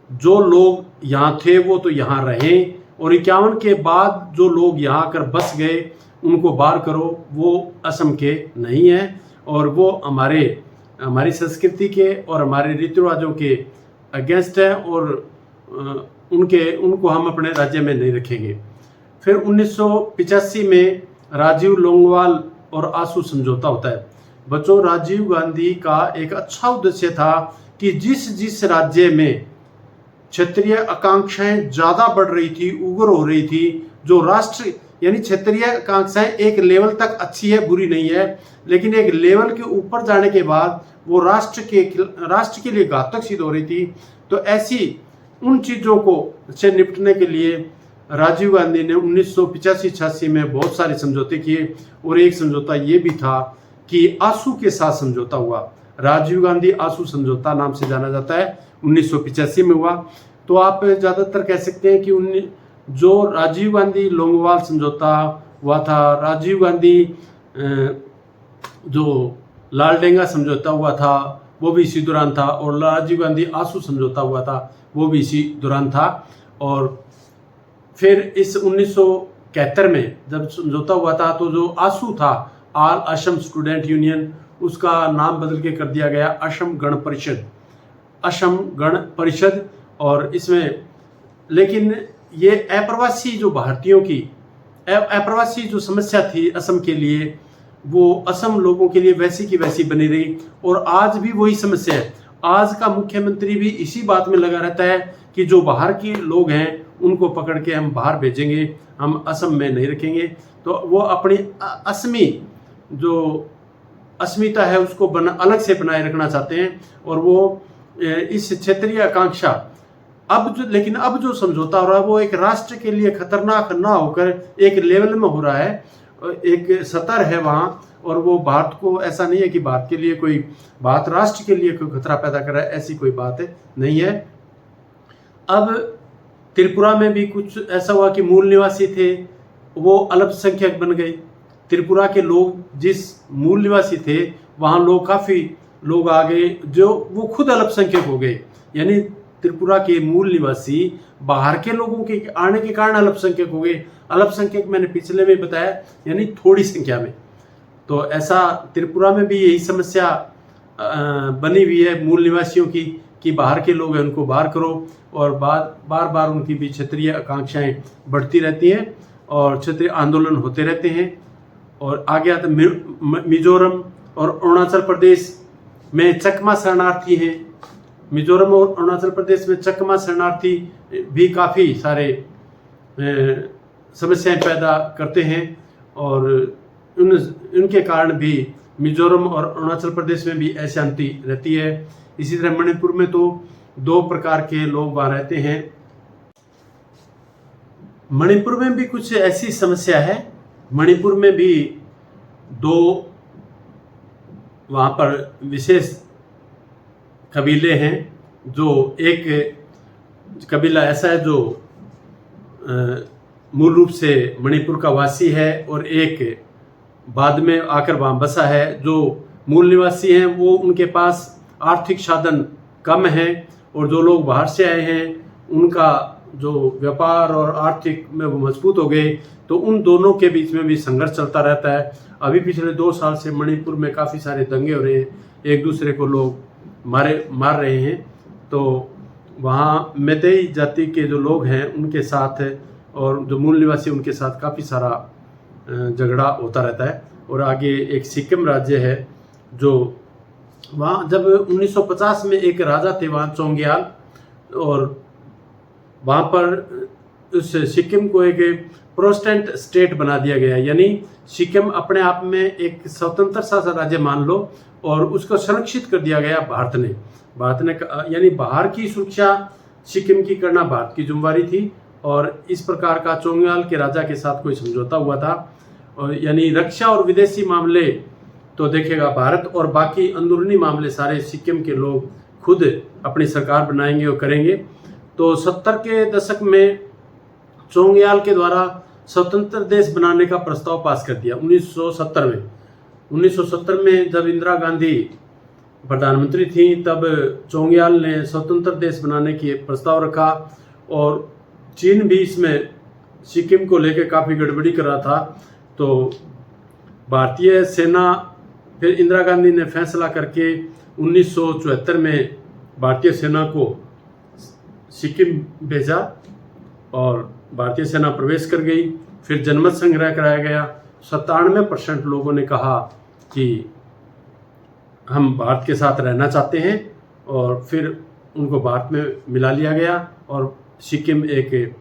S1: जो लोग यहाँ थे वो तो यहाँ रहें, और 51 के बाद जो लोग यहाँ आकर बस गए उनको बाहर करो, वो असम के नहीं हैं और वो हमारी संस्कृति के और हमारे रीति रिवाजों के अगेंस्ट है, और उनको हम अपने राज्य में नहीं रखेंगे। फिर 1985 में राजीव लोंगोवाल और आसू समझौता होता है। बच्चों, राजीव गांधी का एक अच्छा उद्देश्य था कि जिस राज्य में क्षेत्रीय आकांक्षाएं ज़्यादा बढ़ रही थी, उग्र हो रही थी, जो राष्ट्र यानी क्षेत्रीय आकांक्षाएं एक लेवल तक अच्छी है, बुरी नहीं है, लेकिन एक लेवल के ऊपर जाने के बाद वो राष्ट्र के लिए घातक सिद्ध हो रही थी। तो ऐसी उन चीज़ों को से निपटने के लिए राजीव गांधी ने 1985-86 में बहुत सारे समझौते किए, और एक समझौता ये भी था कि आसू के साथ समझौता हुआ। राजीव गांधी आसू समझौता नाम से जाना जाता है, 1985 में हुआ। तो आप ज़्यादातर कह सकते हैं कि जो राजीव गांधी लोंगोवाल समझौता हुआ था, राजीव गांधी जो लालडेंगा समझौता हुआ था वो भी इसी दौरान था, और राजीव गांधी आसू समझौता हुआ था वो भी इसी दौरान था। और फिर इस 1971 में जब समझौता हुआ था तो जो आसू था, ऑल असम स्टूडेंट यूनियन, उसका नाम बदल के कर दिया गया असम गण परिषद। और इसमें लेकिन ये अप्रवासी जो भारतीयों की अप्रवासी जो समस्या थी असम के लिए, वो असम लोगों के लिए वैसी की वैसी बनी रही, और आज भी वही समस्या है। आज का मुख्यमंत्री भी इसी बात में लगा रहता है कि जो बाहर के लोग हैं उनको पकड़ के हम बाहर भेजेंगे, हम असम में नहीं रखेंगे। तो वो अपनी असमी जो अस्मिता है उसको अलग से बनाए रखना चाहते हैं, और वो इस क्षेत्रीय आकांक्षा लेकिन अब जो समझौता हो रहा है वो एक राष्ट्र के लिए खतरनाक ना होकर एक लेवल में हो रहा है, एक सतर है वहाँ, और वो भारत को, ऐसा नहीं है कि भारत के लिए कोई, भारत राष्ट्र के लिए कोई खतरा पैदा कर रहा है, ऐसी कोई बात नहीं है। अब त्रिपुरा में भी कुछ ऐसा हुआ कि मूल निवासी थे वो अल्पसंख्यक बन गए। त्रिपुरा के लोग जिस मूल निवासी थे वहाँ लोग काफ़ी लोग आ गए जो वो खुद अल्पसंख्यक हो गए, यानी त्रिपुरा के मूल निवासी बाहर के लोगों के आने के कारण अल्पसंख्यक हो गए। अल्पसंख्यक मैंने पिछले में बताया, यानी थोड़ी संख्या में। तो ऐसा त्रिपुरा में भी यही समस्या बनी हुई है मूल निवासियों की कि बाहर के लोग हैं उनको बाहर करो, और बार बार उनकी भी क्षेत्रीय आकांक्षाएं बढ़ती रहती हैं और क्षेत्रीय आंदोलन होते रहते हैं। और आगे आते मिजोरम और अरुणाचल प्रदेश में चकमा शरणार्थी हैं। मिजोरम और अरुणाचल प्रदेश में चकमा शरणार्थी भी काफ़ी सारे समस्याएं पैदा करते हैं, और उनके कारण भी मिजोरम और अरुणाचल प्रदेश में भी अशांति रहती है। इसी तरह मणिपुर में तो 2 प्रकार के लोग वहाँ रहते हैं। मणिपुर में भी कुछ ऐसी समस्या है। मणिपुर में भी 2 वहाँ पर विशेष कबीले हैं। जो एक कबीला ऐसा है जो मूल रूप से मणिपुर का वासी है, और एक बाद में आकर वहाँ बसा है। जो मूल निवासी हैं वो उनके पास आर्थिक साधन कम है, और जो लोग बाहर से आए हैं उनका जो व्यापार और आर्थिक में वो मजबूत हो गए। तो उन दोनों के बीच में भी संघर्ष चलता रहता है। अभी पिछले 2 साल से मणिपुर में काफ़ी सारे दंगे हो रहे हैं, एक दूसरे को लोग मार रहे हैं। तो वहाँ मैतेई जाति के जो लोग हैं उनके साथ और जो मूल निवासी उनके साथ काफ़ी सारा झगड़ा होता रहता है। और आगे एक सिक्किम राज्य है जो वहाँ जब 1950 में एक राजा थे वहाँ चोंग्याल, और वहाँ पर उस सिक्किम को एक प्रोटेस्टेंट स्टेट बना दिया गया, यानी सिक्किम अपने आप में एक स्वतंत्र सा राज्य मान लो, और उसको संरक्षित कर दिया गया भारत ने यानी बाहर की सुरक्षा सिक्किम की करना भारत की जिम्मेवारी थी। और इस प्रकार का चोंग्याल के राजा के साथ कोई समझौता हुआ था, और यानी रक्षा और विदेशी मामले तो देखेगा भारत, और बाकी अंदरूनी मामले सारे सिक्किम के लोग खुद अपनी सरकार बनाएंगे और करेंगे। तो 70 के दशक में चोंग्याल के द्वारा स्वतंत्र देश बनाने का प्रस्ताव पास कर दिया 1970 में। 1970 में जब इंदिरा गांधी प्रधानमंत्री थी तब चोंग्याल ने स्वतंत्र देश बनाने की प्रस्ताव रखा, और चीन भी इसमें सिक्किम को लेकर काफ़ी गड़बड़ी कर रहा था। तो भारतीय सेना, फिर इंदिरा गांधी ने फैसला करके 1974 में भारतीय सेना को सिक्किम भेजा, और भारतीय सेना प्रवेश कर गई। फिर जनमत संग्रह कराया गया। 97% लोगों ने कहा कि हम भारत के साथ रहना चाहते हैं, और फिर उनको भारत में मिला लिया गया, और सिक्किम एक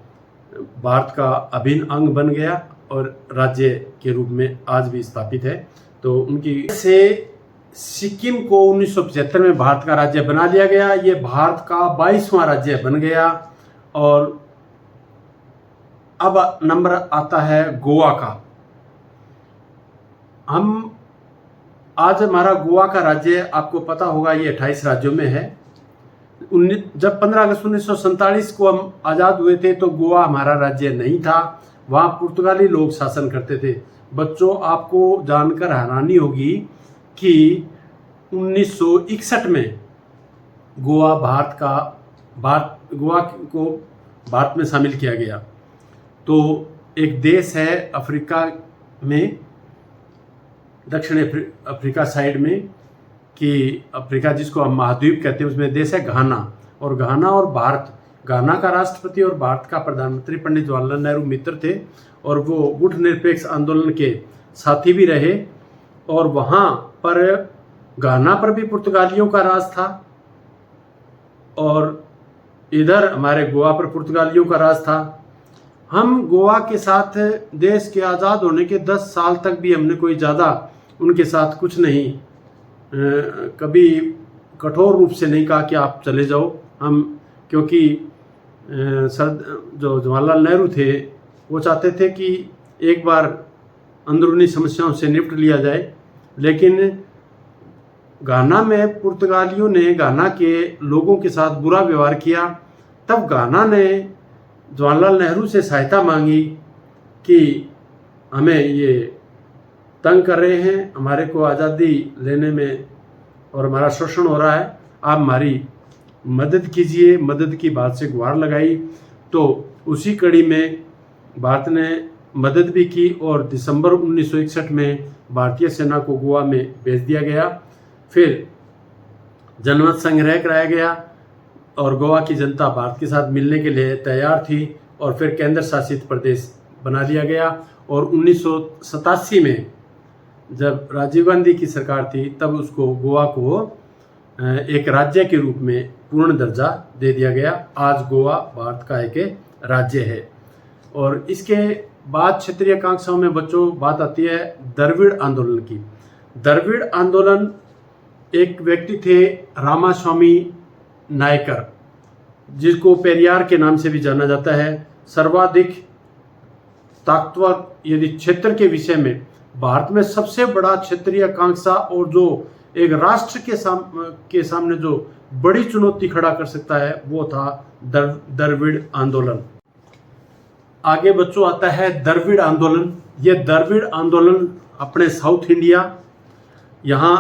S1: भारत का अभिन्न अंग बन गया और राज्य के रूप में आज भी स्थापित है। तो उनकी से सिक्किम को 1975 में भारत का राज्य बना लिया गया। ये भारत का 22वां राज्य बन गया। और अब नंबर आता है गोवा का। आज हमारा गोवा का राज्य आपको पता होगा, ये 28 राज्यों में है। जब 15 अगस्त 1947 को हम आज़ाद हुए थे तो गोवा हमारा राज्य नहीं था, वहाँ पुर्तगाली लोग शासन करते थे। बच्चों, आपको जानकर हैरानी होगी कि 1961 में गोवा को भारत में शामिल किया गया। तो एक देश है अफ्रीका में, दक्षिण अफ्रीका साइड में, कि अफ्रीका जिसको हम महाद्वीप कहते हैं, उसमें देश है घाना। और घाना और भारत, घाना का राष्ट्रपति और भारत का प्रधानमंत्री पंडित जवाहरलाल नेहरू मित्र थे, और वो गुटनिरपेक्ष आंदोलन के साथी भी रहे। और वहाँ पर घाना पर भी पुर्तगालियों का राज था, और इधर हमारे गोवा पर पुर्तगालियों का राज था। हम गोवा के साथ देश के आज़ाद होने के 10 साल तक भी हमने कोई ज़्यादा उनके साथ कुछ नहीं, कभी कठोर रूप से नहीं कहा कि आप चले जाओ। क्योंकि जो जवाहरलाल नेहरू थे वो चाहते थे कि एक बार अंदरूनी समस्याओं से निपट लिया जाए। लेकिन घाना में पुर्तगालियों ने घाना के लोगों के साथ बुरा व्यवहार किया। तब घाना ने जवाहरलाल नेहरू से सहायता मांगी कि हमें ये तंग कर रहे हैं, हमारे को आज़ादी लेने में और हमारा शोषण हो रहा है, आप हमारी मदद कीजिए। मदद की बात से गुहार लगाई। तो उसी कड़ी में भारत ने मदद भी की, और दिसंबर 1961 में भारतीय सेना को गोवा में भेज दिया गया। फिर जनमत संग्रह कराया गया, और गोवा की जनता भारत के साथ मिलने के लिए तैयार थी, और फिर केंद्र शासित प्रदेश बना लिया गया। और 1987 में जब राजीव गांधी की सरकार थी तब उसको गोवा को एक राज्य के रूप में पूर्ण दर्जा दे दिया गया। आज गोवा भारत का एक राज्य है। और इसके बाद क्षेत्रीय आकांक्षाओं में बच्चों बात आती है द्रविड़ आंदोलन की। द्रविड़ आंदोलन, एक व्यक्ति थे रामास्वामी नायकर, जिसको पेरियार के नाम से भी जाना जाता है। सर्वाधिक ताकतवर यदि क्षेत्र के विषय में भारत में सबसे बड़ा क्षेत्रीय आकांक्षा, और जो एक राष्ट्र के सामने जो बड़ी चुनौती खड़ा कर सकता है, वो था द्रविड़ आंदोलन। आगे बच्चों आता है द्रविड़ आंदोलन। ये द्रविड़ आंदोलन अपने साउथ इंडिया, यहाँ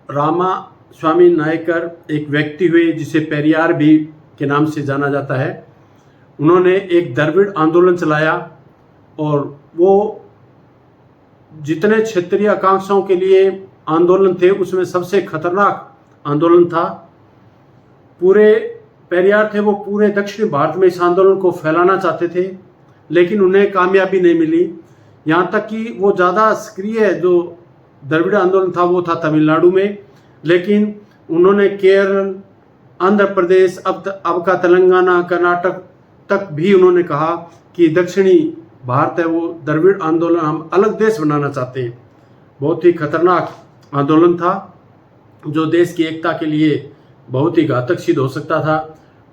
S1: रामास्वामी नायकर एक व्यक्ति हुए जिसे पेरियार भी के नाम से जाना जाता है। उन्होंने एक द्रविड़ आंदोलन चलाया, और वो जितने क्षेत्रीय आकांक्षाओं के लिए आंदोलन थे उसमें सबसे खतरनाक आंदोलन था। पूरे पेरियार थे, वो पूरे दक्षिण भारत में इस आंदोलन को फैलाना चाहते थे, लेकिन उन्हें कामयाबी नहीं मिली। यहाँ तक कि वो ज़्यादा सक्रिय जो द्रविड़ आंदोलन था वो था तमिलनाडु में, लेकिन उन्होंने केरल, आंध्र प्रदेश, अब का तेलंगाना, कर्नाटक तक भी उन्होंने कहा कि दक्षिणी भारत है वो द्रविड़ आंदोलन, हम अलग देश बनाना चाहते हैं। बहुत ही खतरनाक आंदोलन था जो देश की एकता के लिए बहुत ही घातक सिद्ध हो सकता था।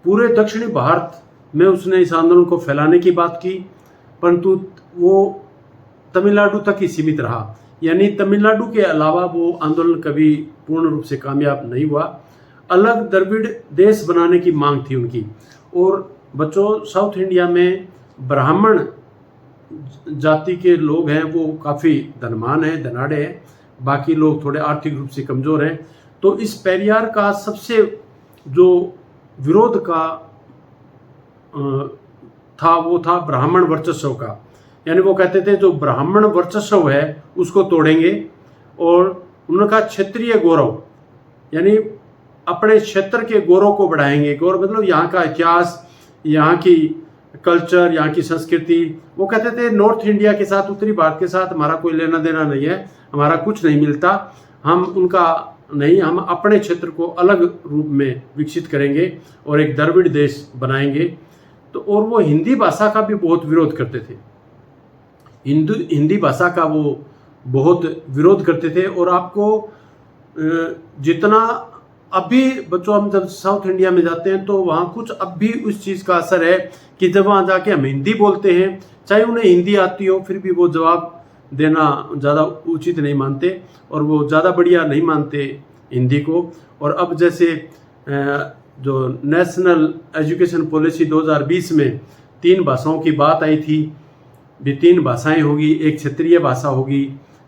S1: पूरे दक्षिणी भारत में उसने इस आंदोलन को फैलाने की बात की, परंतु वो तमिलनाडु तक ही सीमित रहा, यानी तमिलनाडु के अलावा वो आंदोलन कभी पूर्ण रूप से कामयाब नहीं हुआ। अलग द्रविड़ देश बनाने की मांग थी उनकी। और बच्चों, साउथ इंडिया में ब्राह्मण जाति के लोग हैं वो काफ़ी धनवान हैं, धनाढ़े हैं, बाकी लोग थोड़े आर्थिक रूप से कमज़ोर हैं। तो इस पेरियार का सबसे जो विरोध का था वो था ब्राह्मण वर्चस्व का, यानी वो कहते थे जो ब्राह्मण वर्चस्व है उसको तोड़ेंगे। और उन्होंने कहा क्षेत्रीय गौरव, यानी अपने क्षेत्र के गौरव को बढ़ाएंगे। गौरव मतलब यहाँ का इतिहास, यहाँ की कल्चर, यहाँ की संस्कृति। वो कहते थे नॉर्थ इंडिया के साथ, उत्तरी भारत के साथ हमारा कोई लेना देना नहीं है, हमारा कुछ नहीं मिलता, हम उनका नहीं, हम अपने क्षेत्र को अलग रूप में विकसित करेंगे और एक द्रविड़ देश बनाएंगे। तो और वो हिंदी भाषा का भी बहुत विरोध करते थे, हिंदी भाषा का वो बहुत विरोध करते थे। और आपको जितना अभी बच्चों, हम जब साउथ इंडिया में जाते हैं तो वहाँ कुछ अब भी उस चीज़ का असर है कि जब वहाँ जाके हम हिंदी बोलते हैं, चाहे उन्हें हिंदी आती हो, फिर भी वो जवाब देना ज़्यादा उचित नहीं मानते और वो ज़्यादा बढ़िया नहीं मानते हिंदी को। और अब जैसे जो नेशनल एजुकेशन पॉलिसी 2020 में 3 भाषाओं की बात आई थी, भी 3 भाषाएं होगी, एक क्षेत्रीय भाषा होगी,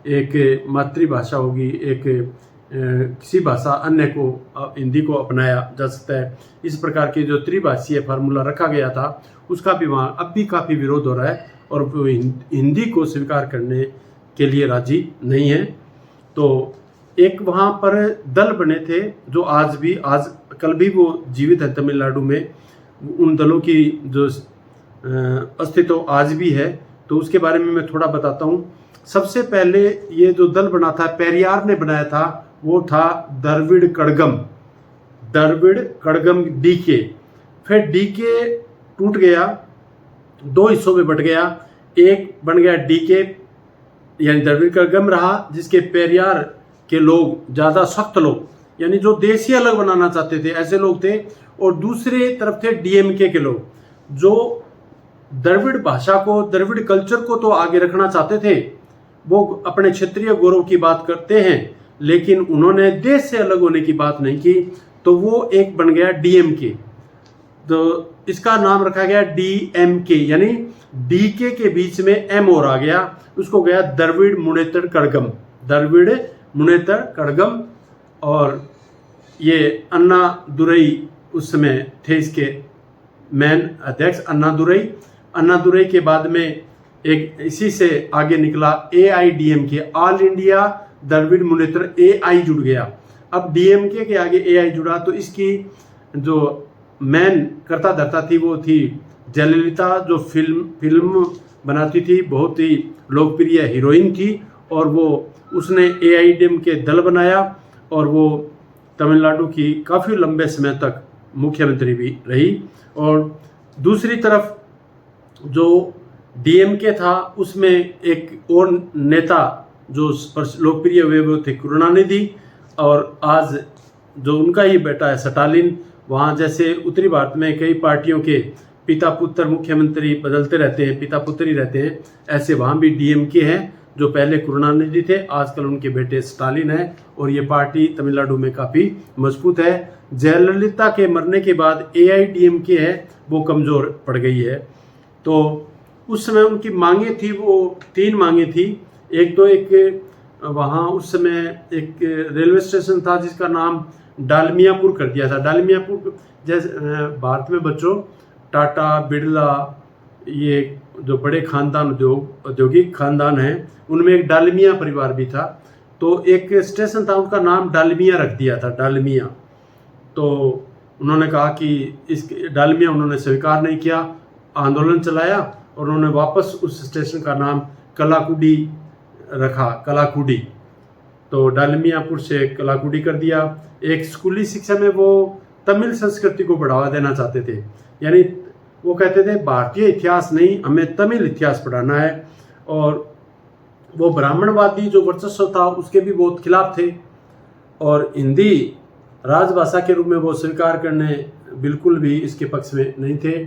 S1: एक मातृभाषा होगी, एक किसी भाषा अन्य को, हिंदी को अपनाया जा सकता है। इस प्रकार के जो त्रिभाषीय फार्मूला रखा गया था उसका भी वहाँ अब भी काफ़ी विरोध हो रहा है और वो हिंदी को स्वीकार करने के लिए राजी नहीं है। तो एक वहाँ पर दल बने थे जो आज कल भी वो जीवित है तमिलनाडु में, उन दलों की जो अस्तित्व आज भी है, तो उसके बारे में मैं थोड़ा बताता हूँ। सबसे पहले ये जो दल बना था, पेरियार ने बनाया था, वो था द्रविड़ कड़गम डीके। फिर डीके टूट गया, 2 हिस्सों में बट गया। एक बन गया डीके यानी द्रविड़ कड़गम रहा, जिसके पेरियार के लोग, ज़्यादा सख्त लोग, यानी जो देश ही अलग बनाना चाहते थे ऐसे लोग थे। और दूसरे तरफ थे डीएमके के लोग, जो द्रविड़ भाषा को, द्रविड़ कल्चर को तो आगे रखना चाहते थे, वो अपने क्षेत्रीय गौरव की बात करते हैं, लेकिन उन्होंने देश से अलग होने की बात नहीं की। तो वो एक बन गया डीएमके, तो इसका नाम रखा गया डीएमके, यानी डीके के बीच में एम और आ गया, उसको गया द्रविड़ मुनेत्र कड़गम। और ये अन्ना दुरई उस समय थे इसके मेन अध्यक्ष, अन्ना दुरई के बाद में एक इसी से आगे निकला AIDMK, all India Dravida Munnetra, AI जुड़ गया। अब DMK के आगे AI जुड़ा, तो इसकी जो मेन कर्ता धर्ता थी वो थी जयललिता, जो फिल्म बनाती थी, बहुत ही लोकप्रिय हीरोइन थी। और वो उसने AIDMK दल बनाया और वो तमिलनाडु की काफ़ी लंबे समय तक मुख्यमंत्री भी रही। और दूसरी तरफ जो DMK था उसमें एक और नेता जो लोकप्रिय हुए वो थे करुणानिधि, और आज जो उनका ही बेटा है स्टालिन। वहाँ जैसे उत्तरी भारत में कई पार्टियों के पिता पुत्र मुख्यमंत्री बदलते रहते हैं, पिता पुत्र ही रहते हैं, ऐसे वहाँ भी DMK हैं, जो पहले करुणानिधि थे, आजकल उनके बेटे स्टालिन हैं। और ये पार्टी तमिलनाडु में काफ़ी मजबूत है। जयललिता के मरने के बाद AIDMK है वो कमज़ोर पड़ गई है। तो उस समय उनकी मांगे थी, वो 3 मांगे थी। एक वहाँ उस समय एक रेलवे स्टेशन था जिसका नाम डालमियापुर कर दिया था। डालमियापुर जैसे भारत में बच्चों टाटा, बिरला, ये जो बड़े खानदान औद्योगिक खानदान हैं, उनमें एक डालमिया परिवार भी था। तो एक स्टेशन था, उनका नाम डालमिया रख दिया था, डालमिया। तो उन्होंने कहा कि इस डालमिया उन्होंने स्वीकार नहीं किया, आंदोलन चलाया और उन्होंने वापस उस स्टेशन का नाम कलाकुडी रखा, कलाकुडी। तो डालमियापुर से कलाकुड़ी कर दिया। एक स्कूली शिक्षा में वो तमिल संस्कृति को बढ़ावा देना चाहते थे, यानी वो कहते थे भारतीय इतिहास नहीं, हमें तमिल इतिहास पढ़ाना है। और वो ब्राह्मणवादी जो वर्चस्व था उसके भी बहुत खिलाफ थे, और हिंदी राजभाषा के रूप में वो स्वीकार करने बिल्कुल भी इसके पक्ष में नहीं थे।